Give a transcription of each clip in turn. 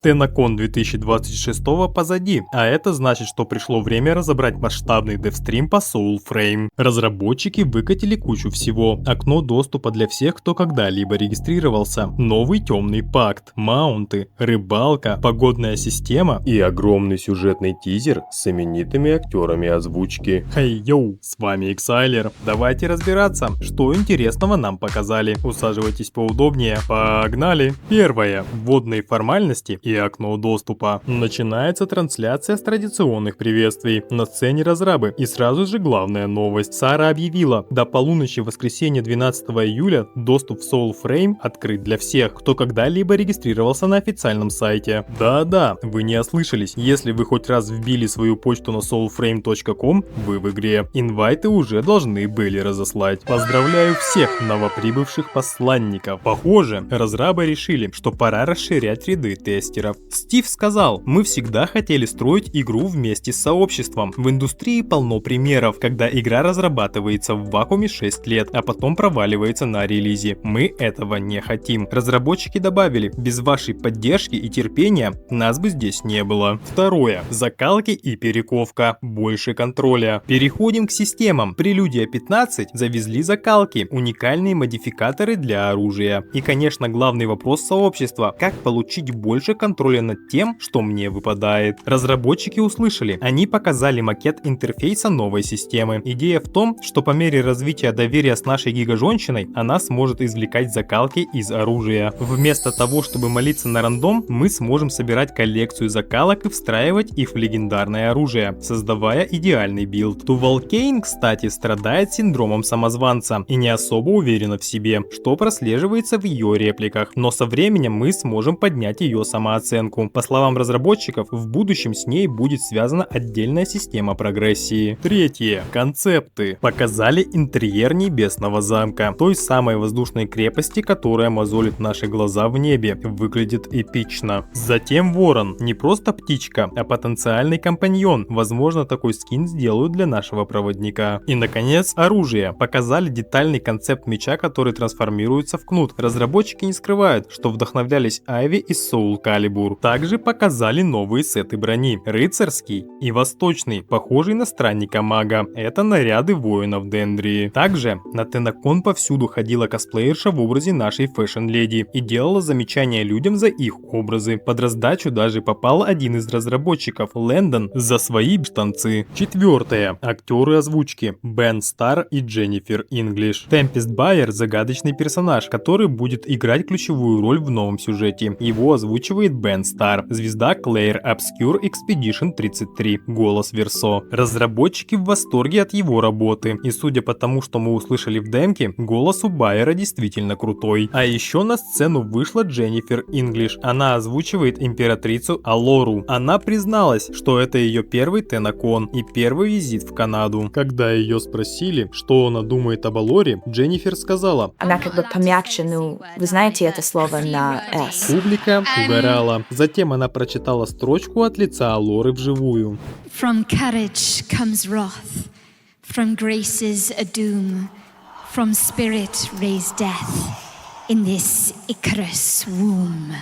TennoCon 2026 позади, а это значит, что пришло время разобрать масштабный девстрим по Soulframe. Разработчики выкатили кучу всего. Окно доступа для всех, кто когда-либо регистрировался. Новый темный пакт, маунты, рыбалка, погодная система и огромный сюжетный тизер с именитыми актерами озвучки. Хей, йоу, с вами Xyler. Давайте разбираться, что интересного нам показали. Усаживайтесь поудобнее. Погнали! Первое. Вводные формальности и окно доступа. Начинается трансляция с традиционных приветствий. На сцене разрабы. И сразу же главная новость. Сара объявила, до полуночи воскресенья 12 июля доступ в Soulframe открыт для всех, кто когда-либо регистрировался на официальном сайте. Да-да, вы не ослышались. Если вы хоть раз вбили свою почту на soulframe.com, вы в игре. Инвайты уже должны были разослать. Поздравляю всех новоприбывших посланников. Похоже, разрабы решили, что пора расширять ряды тестеров. Стив сказал, мы всегда хотели строить игру вместе с сообществом. В индустрии полно примеров, когда игра разрабатывается в вакууме 6 лет, а потом проваливается на релизе. Мы этого не хотим. Разработчики добавили, без вашей поддержки и терпения нас бы здесь не было. Второе. Закалки и перековка. Больше контроля. Переходим к системам. Прелюдия 15 завезли закалки, уникальные модификаторы для оружия. И, конечно, главный вопрос сообщества. Как получить больше контроля над тем, что мне выпадает. Разработчики услышали. Они показали макет интерфейса новой системы. Идея в том, что по мере развития доверия с нашей гигажонщиной, она сможет извлекать закалки из оружия. Вместо того, чтобы молиться на рандом, мы сможем собирать коллекцию закалок и встраивать их в легендарное оружие, создавая идеальный билд. Тувалкейн, кстати, страдает синдромом самозванца и не особо уверена в себе, что прослеживается в ее репликах. Но со временем мы сможем поднять ее самооценку. По словам разработчиков, в будущем с ней будет связана отдельная система прогрессии. Третье. Концепты. Показали интерьер небесного замка, той самой воздушной крепости, которая мозолит наши глаза в небе. Выглядит эпично. Затем ворон. Не просто птичка, а потенциальный компаньон. Возможно, такой скин сделают для нашего проводника. И, наконец, оружие. Показали детальный концепт меча, который трансформируется в кнут. Разработчики не скрывают, что вдохновлялись Айви из Soul Calibur. Также показали новые сеты брони. Рыцарский и восточный, похожий на странника-мага. Это наряды воинов Дендрии. Также на TennoCon повсюду ходила косплеерша в образе нашей фэшн-леди и делала замечания людям за их образы. Под раздачу даже попал один из разработчиков, Лэндон, за свои штанцы. Четвертое. Актеры озвучки. Бен Стар и Дженнифер Инглиш. Темпест Байер — загадочный персонаж, который будет играть ключевую роль в новом сюжете. Его озвучивает Бен Стар, звезда Clair Obscure Expedition 33, голос Версо. Разработчики в восторге от его работы, и судя по тому, что мы услышали в демке, голос у Байера действительно крутой. А еще на сцену вышла Дженнифер Инглиш, она озвучивает императрицу Алору. Она призналась, что это ее первый TennoCon и первый визит в Канаду. Когда ее спросили, что она думает об Алоре, Дженнифер сказала: она как бы помягче, вы знаете это слово на S. Публика угорала. Затем она прочитала строчку от лица Алоры вживую. From courage comes wrath, from graces a doom, from spirit raised death in this Icarus womb.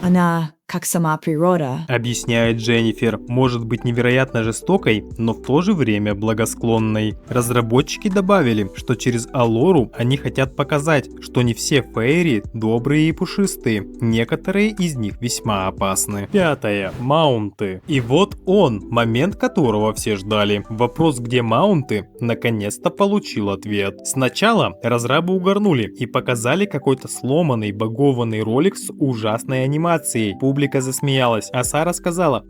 Она как сама природа. Объясняет Дженнифер, может быть невероятно жестокой, но в то же время благосклонной. Разработчики добавили, что через Алору они хотят показать, что не все фейри добрые и пушистые, некоторые из них весьма опасны. Пятое. Маунты. И вот он, момент которого все ждали. Вопрос, где маунты, наконец-то получил ответ. Сначала разрабы угорнули и показали какой-то сломанный, багованный ролик с ужасной анимацией. Публика засмеялась, а Сара сказала: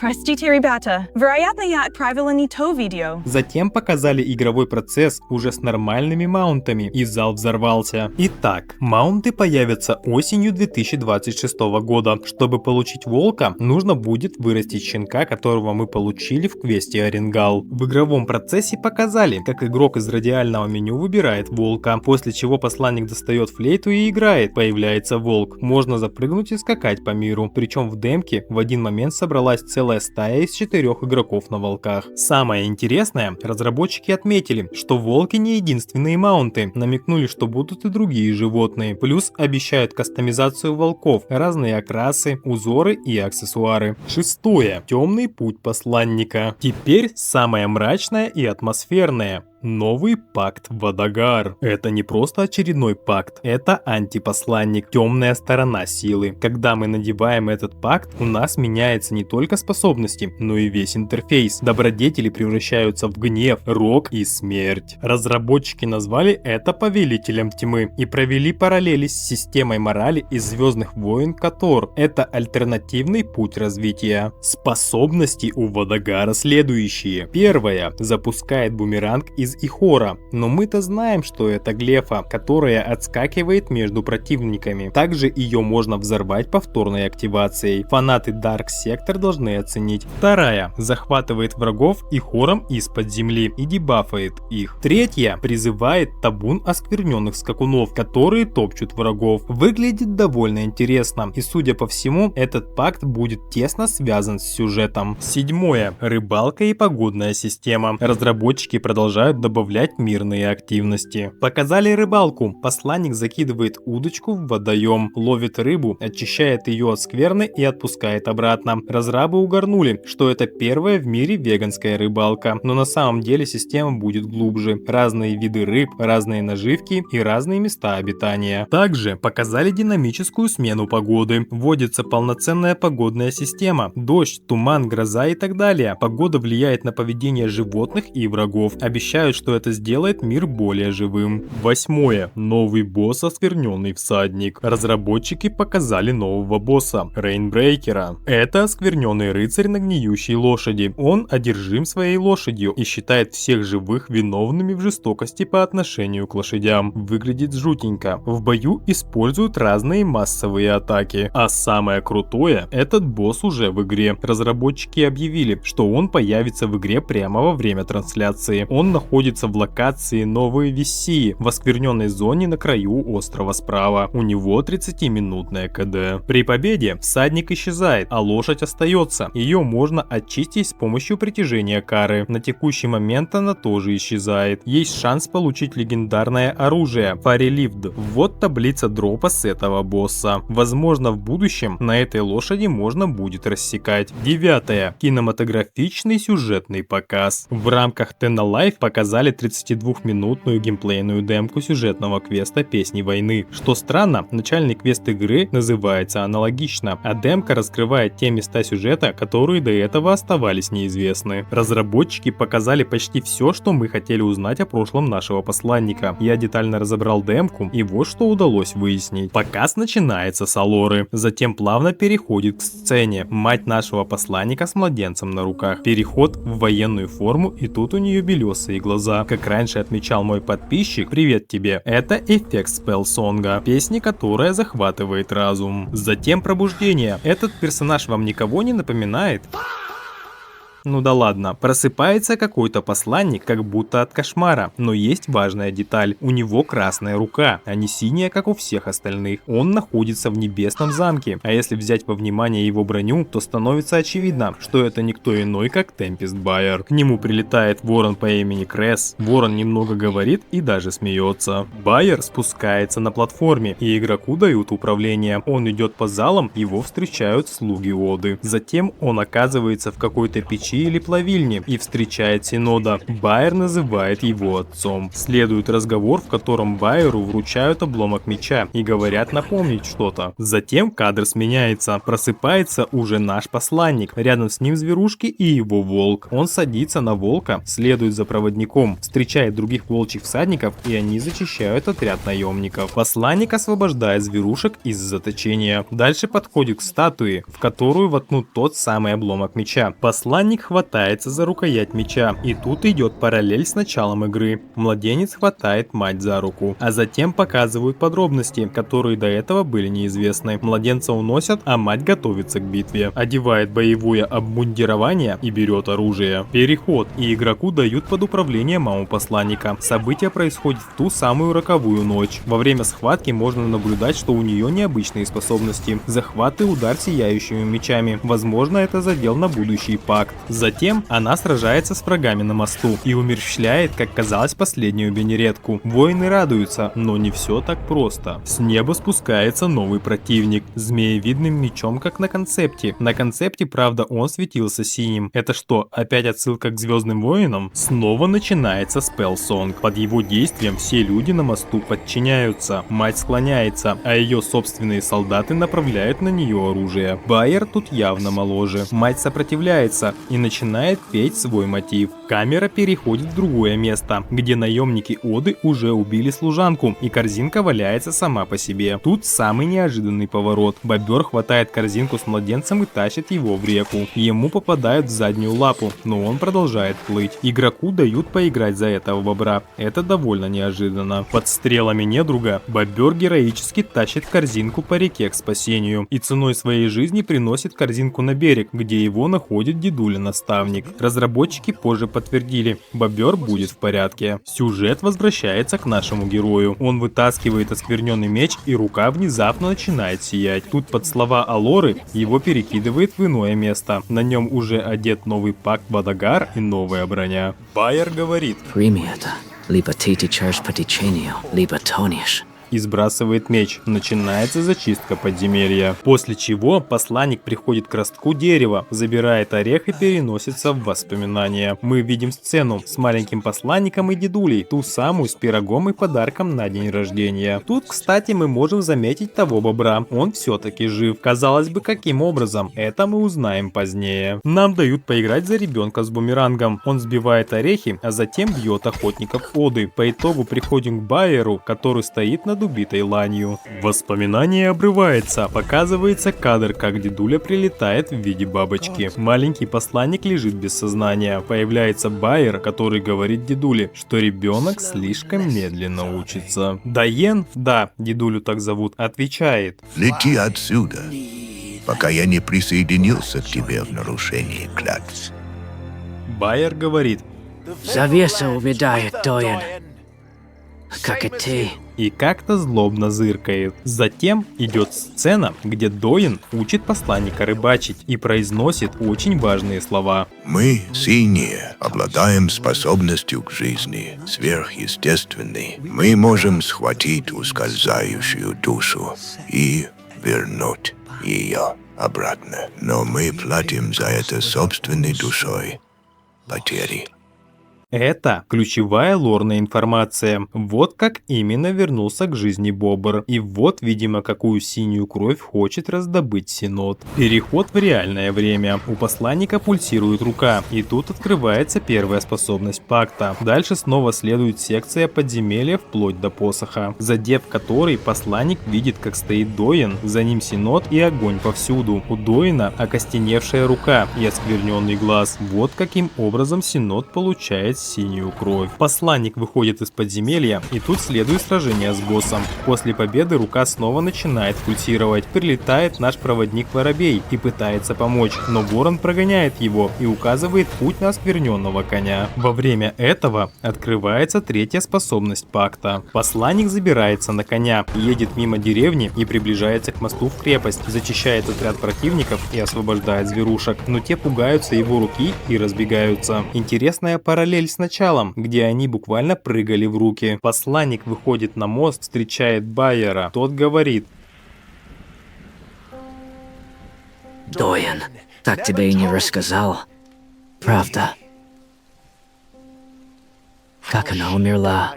«Простите, ребята, вероятно, я отправила не то видео». Затем показали игровой процесс уже с нормальными маунтами, и зал взорвался. Итак, маунты появятся осенью 2026 года. Чтобы получить волка, нужно будет вырастить щенка, которого мы получили в квесте Оренгал. В игровом процессе показали, как игрок из радиального меню выбирает волка, после чего посланник достает флейту и играет, появляется волк. Можно запрыгнуть и скакать по миру. причем в демке в один момент собралась целая стая из 4 игроков на волках. Самое интересное, разработчики отметили, что волки не единственные маунты, намекнули, что будут и другие животные, плюс обещают кастомизацию волков, разные окрасы, узоры и аксессуары. Шестое. Темный путь посланника. Теперь самое мрачное и атмосферное. Новый пакт Вадагар. Это не просто очередной пакт, это антипосланник, темная сторона силы. Когда мы надеваем этот пакт, у нас меняются не только способности, но и весь интерфейс. Добродетели превращаются в гнев, рок и смерть. Разработчики назвали это Повелителем Тьмы и провели параллели с системой морали из Звездных войн Котор. Это альтернативный путь развития. Способности у Вадагара следующие. Первая. Запускает бумеранг из Ихора, но мы-то знаем, что это глефа, которая отскакивает между противниками. Также ее можно взорвать повторной активацией. Фанаты Dark Sector должны оценить. Вторая. Захватывает врагов Ихором из-под земли и дебафает их. Третья. Призывает табун оскверненных скакунов, которые топчут врагов. Выглядит довольно интересно, и судя по всему, этот пакт будет тесно связан с сюжетом. Седьмое. Рыбалка и погодная система. Разработчики продолжают добавлять мирные активности. Показали рыбалку. Посланник закидывает удочку в водоем, ловит рыбу, очищает ее от скверны и отпускает обратно. Разрабы угорнули, что это первая в мире веганская рыбалка, но на самом деле система будет глубже. Разные виды рыб, разные наживки и разные места обитания. Также показали динамическую смену погоды. Вводится полноценная погодная система. Дождь, туман, гроза и так далее. Погода влияет на поведение животных и врагов. Обещают, что это сделает мир более живым. Восьмое. Новый босс оскверненный всадник. Разработчики показали нового босса, Рейнбрейкера. Это оскверненный рыцарь на гниющей лошади. Он одержим своей лошадью и считает всех живых виновными в жестокости по отношению к лошадям. Выглядит жутенько. В бою используют разные массовые атаки. А самое крутое, этот босс уже в игре. Разработчики объявили, что он появится в игре прямо во время трансляции. Он находится в локации Новые Виссии, в оскверненной зоне на краю острова справа. У него 30-минутная КД. При победе всадник исчезает, а лошадь остается. Ее можно очистить с помощью притяжения кары. На текущий момент она тоже исчезает. Есть шанс получить легендарное оружие Фарелифд. Вот таблица дропа с этого босса. Возможно, в будущем на этой лошади можно будет рассекать. Девятое. Кинематографичный сюжетный показ. В рамках Tenno Life показали 32-минутную геймплейную демку сюжетного квеста Песни войны. Что странно, начальный квест игры называется аналогично, а демка раскрывает те места сюжета, которые до этого оставались неизвестны. Разработчики показали почти все, что мы хотели узнать о прошлом нашего посланника. Я детально разобрал демку, и вот что удалось выяснить. Показ начинается с Алоры, затем плавно переходит к сцене. Мать нашего посланника с младенцем на руках. Переход в военную форму, и тут у нее белесые глаза. Как раньше отмечал мой подписчик, привет тебе. Это эффект спеллсонга, песни, которая захватывает разум. Затем пробуждение. Этот персонаж вам никого не напоминает? Ну да ладно, просыпается какой-то посланник, как будто от кошмара, но есть важная деталь, у него красная рука, а не синяя, как у всех остальных. Он находится в небесном замке, а если взять во внимание его броню, то становится очевидно, что это никто иной, как Темпест Байер. К нему прилетает ворон по имени Кресс, ворон немного говорит и даже смеется. Байер спускается на платформе, и игроку дают управление. Он идет по залам, его встречают слуги Оды. Затем он оказывается в какой-то печи или плавильне и встречает Синода. Байер называет его отцом. Следует разговор, в котором Байеру вручают обломок меча и говорят напомнить что-то. Затем кадр сменяется. Просыпается уже наш посланник. Рядом с ним зверушки и его волк. Он садится на волка, следует за проводником, встречает других волчьих всадников, и они зачищают отряд наемников. Посланник освобождает зверушек из заточения. Дальше подходит к статуе, в которую воткнут тот самый обломок меча. Посланник посланник хватается за рукоять меча, и тут идет параллель с началом игры. Младенец хватает мать за руку, а затем показывают подробности, которые до этого были неизвестны. Младенца уносят, а мать готовится к битве, одевает боевое обмундирование и берет оружие. Переход, и игроку дают под управление маму посланника. События происходят в ту самую роковую ночь. Во время схватки можно наблюдать, что у нее необычные способности. Захват и удар сияющими мечами. Возможно, это задел на будущий пакт. Затем она сражается с врагами на мосту и умерщвляет, как казалось, последнюю бенеретку. Воины радуются, но не все так просто. С неба спускается новый противник, змеевидным мечом, как на концепте. На концепте, правда, он светился синим. Это что, опять отсылка к Звездным воинам? Снова начинается спелл-сонг. Под его действием все люди на мосту подчиняются. Мать склоняется, а ее собственные солдаты направляют на нее оружие. Байер тут явно моложе. Мать сопротивляется и начинает петь свой мотив. Камера переходит в другое место, где наемники Оды уже убили служанку, и корзинка валяется сама по себе. Тут самый неожиданный поворот. Бобер хватает корзинку с младенцем и тащит его в реку. Ему попадают в заднюю лапу, но он продолжает плыть. Игроку дают поиграть за этого бобра. Это довольно неожиданно. Под стрелами недруга бобер героически тащит корзинку по реке к спасению и ценой своей жизни приносит корзинку на берег, где его находит дедуля-наставник. Разработчики позже подтвердили, бобер будет в порядке. Сюжет возвращается к нашему герою. Он вытаскивает оскверненный меч, и рука внезапно начинает сиять. Тут под слова Алоры его перекидывает в иное место. На нем уже одет новый пакт Бадагар и новая броня. Байер говорит: Прими это. Либо ты течешь по течению, либо тонешь. И сбрасывает меч. Начинается зачистка подземелья. После чего посланник приходит к ростку дерева, забирает орех и переносится в воспоминания. Мы видим сцену с маленьким посланником и дедулей, ту самую с пирогом и подарком на день рождения. Тут, кстати, мы можем заметить того бобра. Он все-таки жив. Казалось бы, каким образом? Это мы узнаем позднее. Нам дают поиграть за ребенка с бумерангом. Он сбивает орехи, а затем бьет охотников Оды. По итогу приходим к Байеру, который стоит над убитой ланью. Воспоминание обрывается. Показывается кадр, как дедуля прилетает в виде бабочки. Маленький посланник лежит без сознания. Появляется Байер, который говорит дедуле, что ребенок слишком медленно учится. Дайен, да, дедулю так зовут, отвечает: Лети отсюда, пока я не присоединился к тебе в нарушении клятв. Байер говорит: Завеса увядает, Доин. Как и ты. И как-то злобно зыркает. Затем идет сцена, где Доин учит посланника рыбачить и произносит очень важные слова. Мы, синие, обладаем способностью к жизни, сверхъестественной. Мы можем схватить ускользающую душу и вернуть ее обратно. Но мы платим за это собственной душой потери. Это ключевая лорная информация. Вот как именно вернулся к жизни Бобр. И вот, видимо, какую синюю кровь хочет раздобыть Синод. Переход в реальное время. У посланника пульсирует рука. И тут открывается первая способность пакта. Дальше снова следует секция подземелья вплоть до посоха, задев который посланник видит, как стоит Доин, за ним Синод и огонь повсюду. У Доина окостеневшая рука и оскверненный глаз. Вот каким образом Синод получает синюю кровь. Посланник выходит из подземелья, и тут следует сражение с боссом. После победы рука снова начинает пульсировать. Прилетает наш проводник Воробей и пытается помочь, но Ворон прогоняет его и указывает путь на оскверненного коня. Во время этого открывается третья способность пакта. Посланник забирается на коня, едет мимо деревни и приближается к мосту в крепость, зачищает отряд противников и освобождает зверушек, но те пугаются его руки и разбегаются. Интересная параллель с началом, где они буквально прыгали в руки. Посланник выходит на мост, встречает Байера. Тот говорит: Доин, так тебе и не рассказал. Правда. Как она умерла.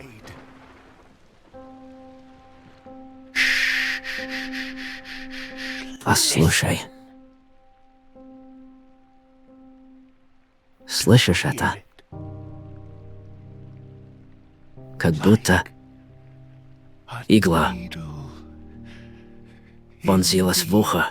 Послушай. Слышишь это? Как будто игла вонзилась в ухо.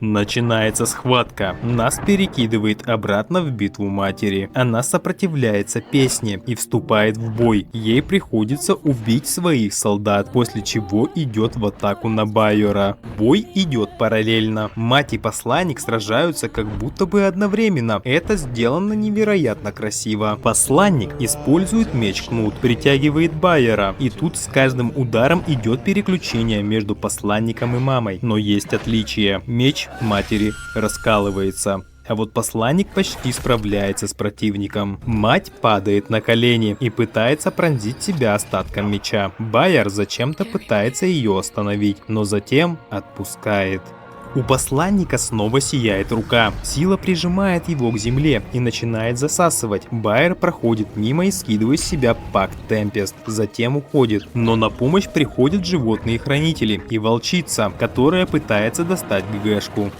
Начинается схватка. Нас перекидывает обратно в битву матери. Она сопротивляется песне и вступает в бой. Ей приходится убить своих солдат, после чего идет в атаку на Байора. Бой идет параллельно. Мать и посланник сражаются как будто бы одновременно. Это сделано невероятно красиво. Посланник использует меч Кнут, притягивает Байора, и тут с каждым ударом идет переключение между посланником и мамой. Но есть отличие. Меч матери раскалывается. А вот посланник почти справляется с противником. Мать падает на колени и пытается пронзить себя остатком меча. Байор зачем-то пытается ее остановить, но затем отпускает. У посланника снова сияет рука. Сила прижимает его к земле и начинает засасывать. Байор проходит мимо и скидывает с себя пакт Темпест. Затем уходит. Но на помощь приходят животные-хранители и волчица, которая пытается достать ГГшку.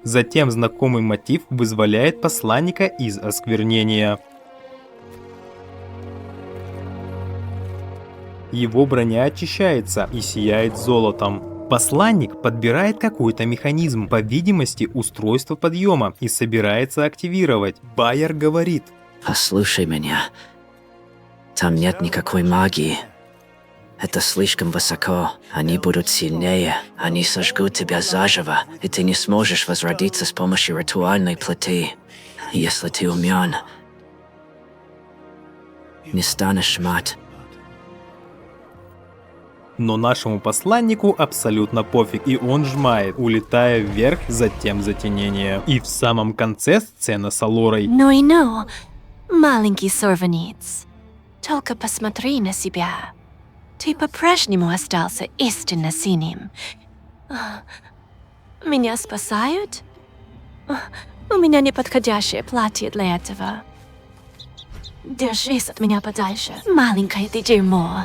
Затем знакомый мотив вызволяет посланника из осквернения. Его броня очищается и сияет золотом. Посланник подбирает какой-то механизм, по видимости устройство подъема, и собирается активировать. Байор говорит: Послушай меня. Там нет никакой магии. Это слишком высоко. Они будут сильнее. Они сожгут тебя заживо, и ты не сможешь возродиться с помощью ритуальной плиты. Если ты умен, не станешь мать. Но нашему посланнику абсолютно пофиг, и он жмает, улетая вверх, затем затенение. И в самом конце сцена с Алорой. Ну и ну, маленький сорванец. Только посмотри на себя. Ты по-прежнему остался истинно синим. Меня спасают? У меня неподходящее платье для этого. Держись от меня подальше, маленькое ты дерьмо.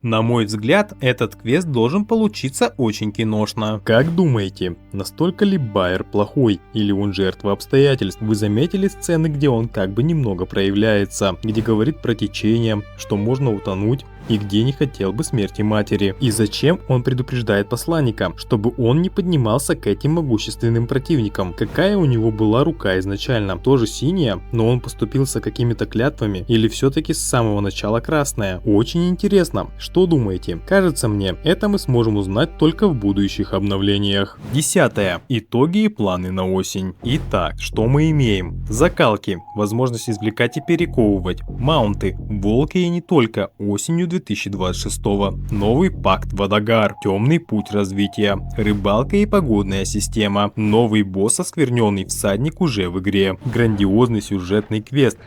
На мой взгляд, этот квест должен получиться очень киношно. Как думаете, настолько ли Байор плохой, или он жертва обстоятельств? Вы заметили сцены, где он как бы немного проявляется, где говорит про течение, что можно утонуть, и где не хотел бы смерти матери? И зачем он предупреждает посланника, чтобы он не поднимался к этим могущественным противникам? Какая у него была рука изначально? Тоже синяя, но он поступился какими-то клятвами, или все-таки с самого начала красная? Очень интересно. Что думаете? Кажется мне, это мы сможем узнать только в будущих обновлениях. 10. Итоги и планы на осень. Итак, что мы имеем? Закалки, возможность извлекать и перековывать, маунты, волки и не только, осенью 2026. Новый пакт Водогар, темный путь развития, рыбалка и погодная система, новый босс оскверненный всадник уже в игре, грандиозный сюжетный квест.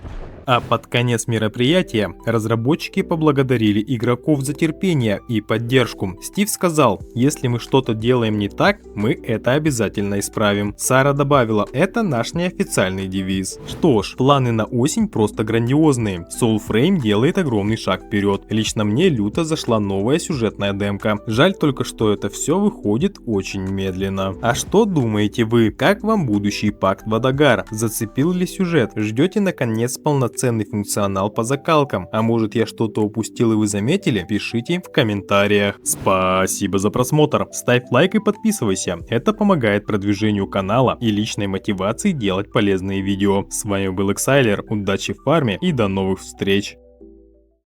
А под конец мероприятия разработчики поблагодарили игроков за терпение и поддержку. Стив сказал: если мы что-то делаем не так, мы это обязательно исправим. Сара добавила: это наш неофициальный девиз. Что ж, планы на осень просто грандиозные. Soulframe делает огромный шаг вперед. Лично мне люто зашла новая сюжетная демка. Жаль только, что это все выходит очень медленно. А что думаете вы? Как вам будущий пакт Водогар? Зацепил ли сюжет? Ждете наконец полноценный функционал по закалкам? А может, я что-то упустил и вы заметили? Пишите в комментариях. Спасибо за просмотр. Ставь лайк и подписывайся. Это помогает продвижению канала и личной мотивации делать полезные видео. С вами был Xyler. Удачи в фарме и до новых встреч.